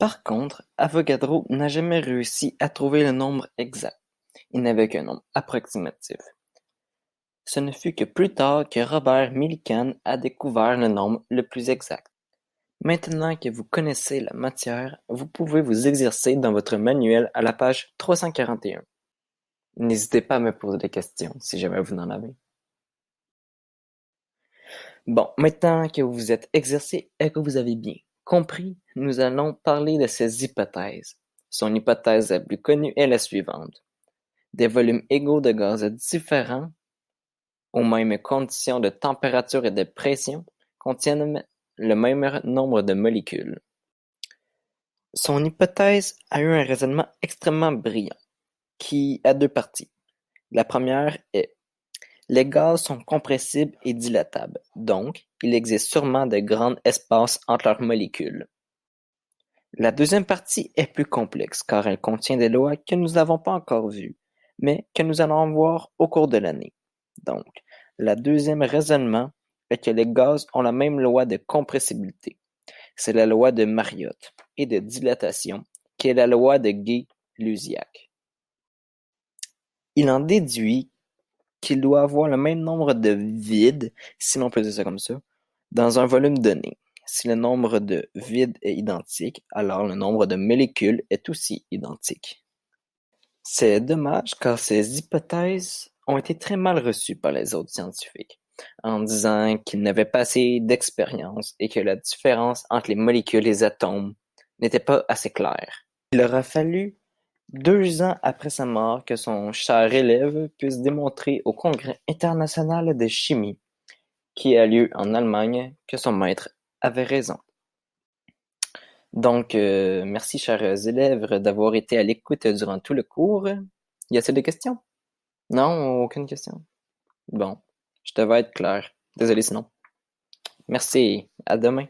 Par contre, Avogadro n'a jamais réussi à trouver le nombre exact. Il n'avait qu'un nombre approximatif. Ce ne fut que plus tard que Robert Millikan a découvert le nombre le plus exact. Maintenant que vous connaissez la matière, vous pouvez vous exercer dans votre manuel à la page 341. N'hésitez pas à me poser des questions si jamais vous en avez. Bon, maintenant que vous vous êtes exercé et que vous avez bien compris, nous allons parler de ses hypothèses. Son hypothèse la plus connue est la suivante. Des volumes égaux de gaz différents, aux mêmes conditions de température et de pression, contiennent le même nombre de molécules. Son hypothèse a eu un raisonnement extrêmement brillant, qui a deux parties. La première est: les gaz sont compressibles et dilatables, donc il existe sûrement de grands espaces entre leurs molécules. La deuxième partie est plus complexe car elle contient des lois que nous n'avons pas encore vues, mais que nous allons voir au cours de l'année. Donc, le deuxième raisonnement est que les gaz ont la même loi de compressibilité. C'est la loi de Mariotte, et de dilatation, qui est la loi de Gay-Lussac. Il en déduit qu'il doit avoir le même nombre de vides, si l'on peut dire ça comme ça, dans un volume donné. Si le nombre de vides est identique, alors le nombre de molécules est aussi identique. C'est dommage car ces hypothèses ont été très mal reçues par les autres scientifiques, en disant qu'ils n'avaient pas assez d'expérience et que la différence entre les molécules et les atomes n'était pas assez claire. Il aura fallu 2 ans après sa mort que son cher élève puisse démontrer au Congrès international de chimie, qui a lieu en Allemagne, que son maître avait raison. Donc, merci chers élèves d'avoir été à l'écoute durant tout le cours. Y a-t-il des questions? Non, aucune question. Bon, je devais être clair. Désolé sinon. Merci, à demain.